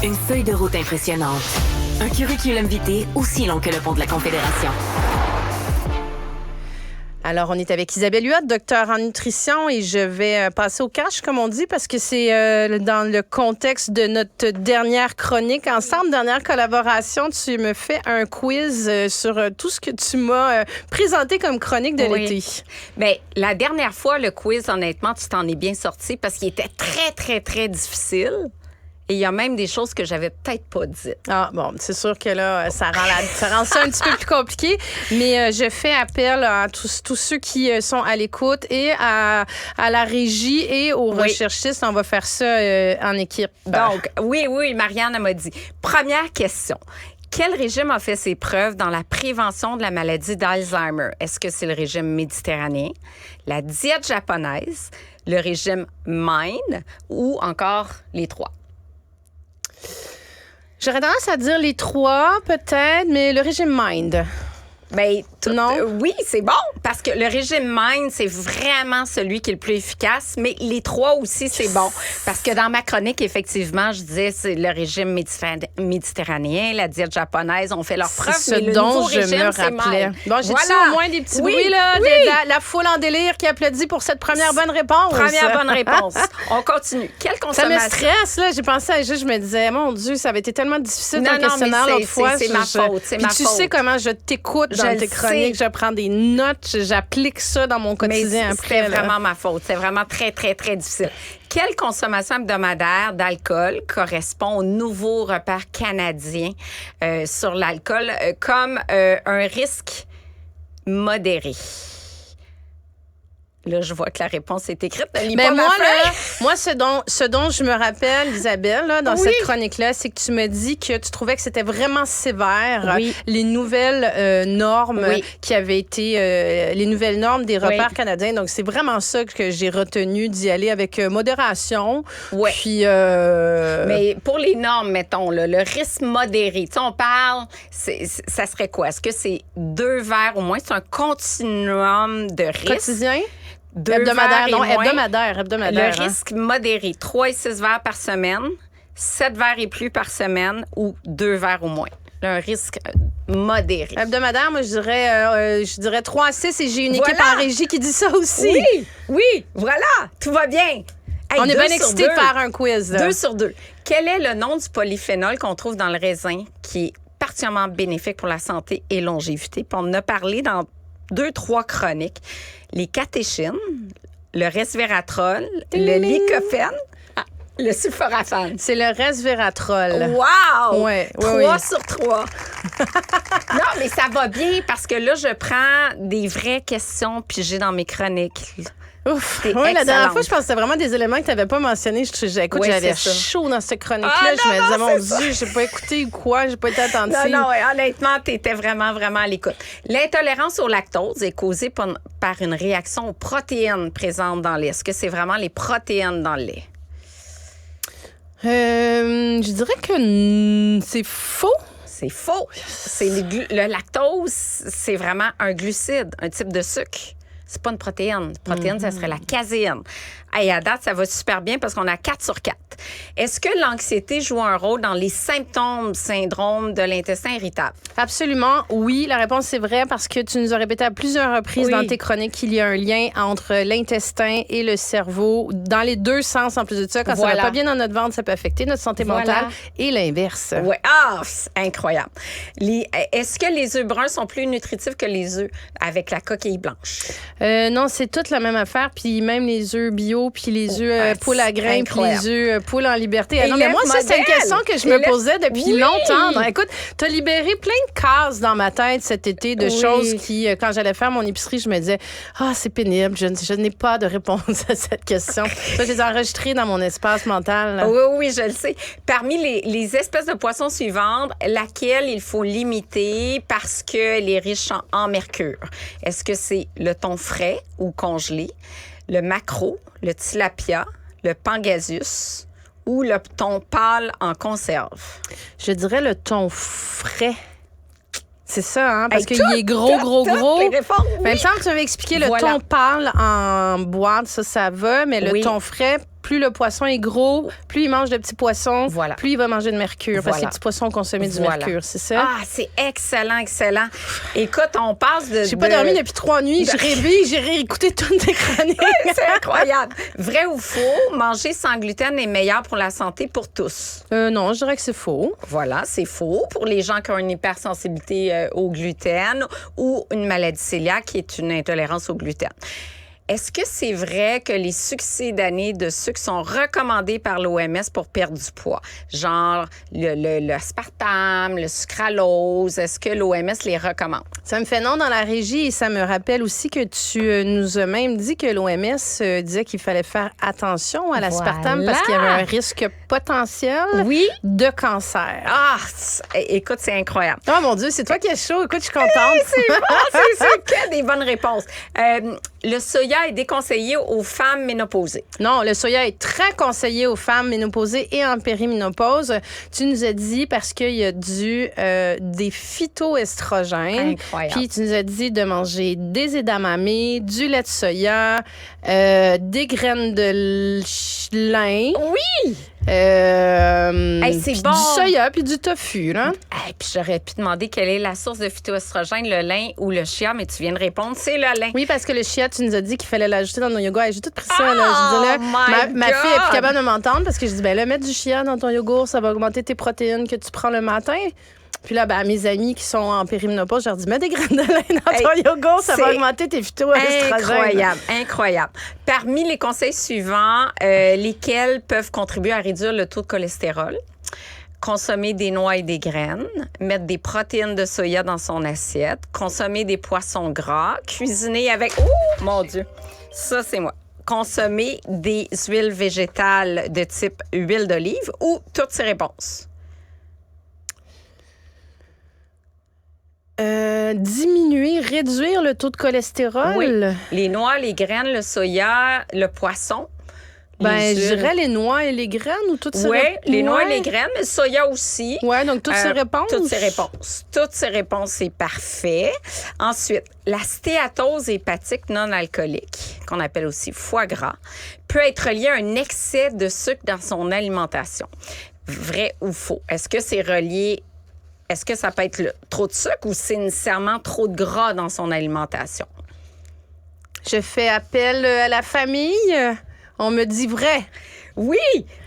Une feuille de route impressionnante. Un curriculum vitae aussi long que le pont de la Confédération. Alors, on est avec Isabelle Huot, docteur en nutrition, et je vais passer au cash, comme on dit, parce que c'est dans le contexte de notre dernière chronique ensemble, dernière collaboration. Tu me fais un quiz sur tout ce que tu m'as présenté comme chronique de l'été. Bien, la dernière fois, le quiz, honnêtement, tu t'en es bien sorti parce qu'il était très, très, très difficile. Et il y a même des choses que j'avais peut-être pas dites. Ah, bon, c'est sûr que là, ça rend ça un petit peu plus compliqué. Mais je fais appel à tous ceux qui sont à l'écoute et à la régie et aux recherchistes. On va faire ça en équipe. Donc, oui, Marianne m'a dit. Première question. Quel régime a fait ses preuves dans la prévention de la maladie d'Alzheimer? Est-ce que c'est le régime méditerranéen, la diète japonaise, le régime MIND ou encore les trois? J'aurais tendance à dire les trois, peut-être, mais le régime MIND. Bien, non? Oui, c'est bon, parce que le régime MIND, c'est vraiment celui qui est le plus efficace, mais les trois aussi, c'est bon. Parce que dans ma chronique, effectivement, je disais c'est le régime méditerranéen, la diète japonaise, on fait leurs preuves, mais le nouveau régime, c'est MIND. Bon, j'ai-tu au moins des petits bruits, là? Oui. La foule en délire qui applaudit pour cette première bonne réponse. Première bonne réponse. On continue. Quelle consommation? Ça me stresse, là. J'ai pensé à juste, je me disais, mon Dieu, ça avait été tellement difficile ton questionnaire l'autre fois. C'est ma faute, c'est ma faute. Puis tu sais comment je t'écoute dans tes chroniques, je prends des notes, j'applique ça dans mon quotidien après. C'est vraiment ma faute. C'est vraiment très, très, très difficile. Quelle consommation hebdomadaire d'alcool correspond au nouveau repère canadien sur l'alcool comme un risque modéré? Là, je vois que la réponse est écrite. Moi, ce dont je me rappelle, Isabelle, là, dans cette chronique-là, c'est que tu me dis que tu trouvais que c'était vraiment sévère, les nouvelles normes qui avaient été les nouvelles normes des repères canadiens. Donc, c'est vraiment ça que j'ai retenu d'y aller avec modération. Oui. Puis, mais pour les normes, mettons, là, le risque modéré, tu sais, on parle, ça serait quoi? Est-ce que c'est 2 verres au moins? C'est un continuum de risque. Quotidien? Hebdomadaire. Le risque modéré, 3 et 6 verres par semaine, 7 verres et plus par semaine ou 2 verres au moins. Un risque modéré. Hebdomadaire, moi, je dirais 3 à 6 et j'ai une équipe en régie qui dit ça aussi. Oui, voilà, tout va bien. Hey, on est bien excités de faire un quiz. 2 sur 2. Quel est le nom du polyphénol qu'on trouve dans le raisin qui est particulièrement bénéfique pour la santé et longévité? Puis on en a parlé dans 2-3 chroniques. Les catéchines, le resveratrol, le lycopène, le sulforaphane. C'est le resveratrol. Wow! Ouais, 3 sur 3. Non, mais ça va bien parce que là, je prends des vraies questions pigées dans mes chroniques. Ouf. Oui, la dernière fois, je pense que c'était vraiment des éléments que tu n'avais pas mentionnés. Écoute, j'avais chaud dans cette chronique-là. Je me disais, mon Dieu, j'ai pas écouté ou quoi, j'ai pas été attentive. Non, honnêtement, tu étais vraiment, vraiment à l'écoute. L'intolérance au lactose est causée par une réaction aux protéines présentes dans le lait. Est-ce que c'est vraiment les protéines dans le lait? Je dirais que c'est faux. C'est faux. Le lactose, c'est vraiment un glucide, un type de sucre. C'est pas une protéine. Protéine, ça serait la caséine. Et à date, ça va super bien parce qu'on a 4 sur 4. Est-ce que l'anxiété joue un rôle dans les syndrome de l'intestin irritable? Absolument, oui. La réponse, c'est vrai parce que tu nous as répété à plusieurs reprises dans tes chroniques qu'il y a un lien entre l'intestin et le cerveau dans les deux sens en plus de ça. Quand ça va pas bien dans notre ventre, ça peut affecter notre santé mentale et l'inverse. Oui. C'est incroyable. Est-ce que les œufs bruns sont plus nutritifs que les œufs avec la coquille blanche? Non, c'est toute la même affaire. Puis même les œufs bio, puis les œufs poules à grains, puis les œufs poules en liberté. Non, mais moi, ça, c'est une question que je me posais depuis longtemps. Donc, écoute, tu as libéré plein de cases dans ma tête cet été de choses qui, quand j'allais faire mon épicerie, je me disais, c'est pénible, je n'ai pas de réponse à cette question. Ça, je les ai enregistrées dans mon espace mental. Là. Oui, je le sais. Parmi les espèces de poissons suivantes, laquelle il faut limiter parce qu'elle est riche en mercure? Est-ce que c'est le thon frais ou congelé, le maquereau, le tilapia, le pangasius ou le thon pâle en conserve? Je dirais le thon frais. C'est ça, hein? Parce qu'il est gros. Les réponses, il me semble que tu m'avais expliqué le thon pâle en boîte, ça va, mais le thon frais, plus le poisson est gros, plus il mange de petits poissons, Voilà. plus il va manger de mercure. Parce que les petits poissons ont consommé du mercure, c'est ça? Ah, c'est excellent, excellent. Écoute, on passe de... J'ai pas dormi depuis 3 nuits. J'ai rêvé, j'ai réécouté toutes tes chroniques. C'est incroyable. Vrai ou faux, manger sans gluten est meilleur pour la santé pour tous? Non, je dirais que c'est faux. Voilà, c'est faux. Pour les gens qui ont une hypersensibilité au gluten ou une maladie cœliaque qui est une intolérance au gluten. Est-ce que c'est vrai que les succédanés de sucre sont recommandés par l'OMS pour perdre du poids? Genre le aspartame, le sucralose, est-ce que l'OMS les recommande? Ça me fait non dans la régie et ça me rappelle aussi que tu nous as même dit que l'OMS disait qu'il fallait faire attention à l'aspartame parce qu'il y avait un risque potentiel de cancer. Ah, écoute, c'est incroyable. Oh mon Dieu, c'est toi qui es chaud. Écoute, je suis contente. C'est bon, c'est que des bonnes réponses. Le soya est déconseillé aux femmes ménopausées. Non, le soya est très conseillé aux femmes ménopausées et en périménopause. Tu nous as dit parce qu'il y a des phytoestrogènes. Incroyable. Puis tu nous as dit de manger des edamame, du lait de soya, des graines de lin. Oui! C'est bon. Du soya puis du tofu, là. Puis j'aurais pu demander quelle est la source de phytoestrogène, le lin ou le chia, mais tu viens de répondre, c'est le lin. Oui, parce que le chia, tu nous as dit qu'il fallait l'ajouter dans nos yogourts. J'ai tout pris ça, là. Je dis, là, ma fille est plus capable de m'entendre parce que je dis, ben là, mettre du chia dans ton yogourt, ça va augmenter tes protéines que tu prends le matin. Puis là, à mes amis qui sont en périménopause, je leur dis, mets des graines de lin dans ton yogourt, ça va augmenter tes phytoestrogènes. Incroyable, incroyable. Parmi les conseils suivants, lesquels peuvent contribuer à réduire le taux de cholestérol? Consommer des noix et des graines, mettre des protéines de soya dans son assiette, consommer des poissons gras, cuisiner avec... Oh, mon Dieu! Ça, c'est moi. Consommer des huiles végétales de type huile d'olive ou toutes ces réponses? Diminuer, réduire le taux de cholestérol. Oui. Les noix, les graines, le soya, le poisson. Je dirais les noix et les graines ou toutes ces réponses? Oui, les noix et les graines, mais le soya aussi. Oui, donc toutes ces réponses. Toutes ces réponses. Toutes ces réponses, c'est parfait. Ensuite, la stéatose hépatique non alcoolique, qu'on appelle aussi foie gras, peut être liée à un excès de sucre dans son alimentation. Vrai ou faux? Est-ce que c'est relié? Est-ce que ça peut être trop de sucre ou c'est nécessairement trop de gras dans son alimentation? Je fais appel à la famille. On me dit vrai. Oui,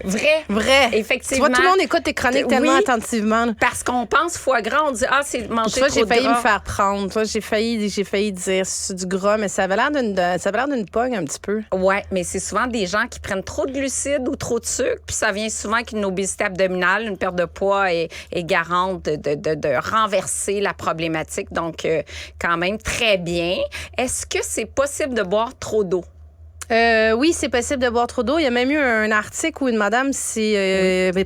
vrai. Vrai. Effectivement. Tu vois, tout le monde écoute tes chroniques tellement attentivement. Parce qu'on pense foie gras, on dit, c'est manger trop de gras. J'ai failli me faire prendre. Toi, j'ai failli dire c'est du gras, mais ça avait l'air d'une pogne un petit peu. Oui, mais c'est souvent des gens qui prennent trop de glucides ou trop de sucre, puis ça vient souvent avec une obésité abdominale, une perte de poids est garante de renverser la problématique. Donc, quand même, très bien. Est-ce que c'est possible de boire trop d'eau? Oui, c'est possible de boire trop d'eau. Il y a même eu un article où une madame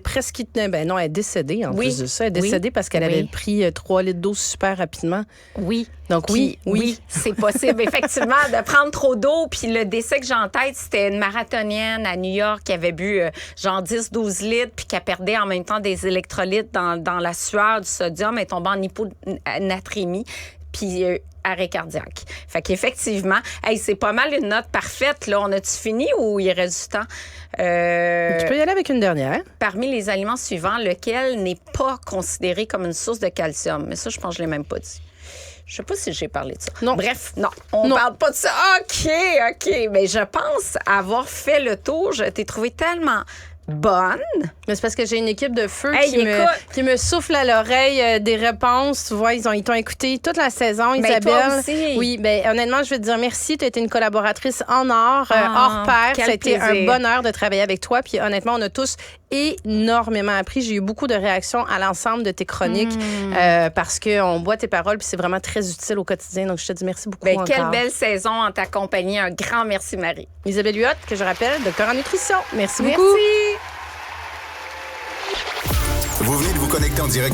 presque... non, elle est décédée en plus de ça. Elle est décédée parce qu'elle avait pris 3 litres d'eau super rapidement. Oui. Donc oui, c'est possible, effectivement, de prendre trop d'eau. Puis le décès que j'ai en tête, c'était une marathonienne à New York qui avait bu genre 10-12 litres puis qui a perdu en même temps des électrolytes dans la sueur, du sodium, et tombée en hyponatrémie. Puis arrêt cardiaque. Fait qu'effectivement, c'est pas mal une note parfaite. Là, on a-tu fini ou il reste du temps? Tu peux y aller avec une dernière. Parmi les aliments suivants, lequel n'est pas considéré comme une source de calcium? Mais ça, je pense que je l'ai même pas dit. Je sais pas si j'ai parlé de ça. Non. Bref, non, on parle pas de ça. OK. Mais je pense avoir fait le tour. Je t'ai trouvé tellement bonne. Mais c'est parce que j'ai une équipe de feu qui me souffle à l'oreille des réponses. Tu vois, ils t'ont écouté toute la saison, Isabelle. Toi aussi. Oui, honnêtement, je veux te dire merci. Tu as été une collaboratrice en or, hors pair. Ça a été un bonheur de travailler avec toi. Puis honnêtement, on a tous énormément appris. J'ai eu beaucoup de réactions à l'ensemble de tes chroniques parce qu'on boit tes paroles puis c'est vraiment très utile au quotidien. Donc, je te dis merci beaucoup encore. Quelle belle saison en ta compagnie. Un grand merci, Marie. Isabelle Huot, que je rappelle, docteur en nutrition. Merci beaucoup. Merci. Vous venez de vous connecter en direct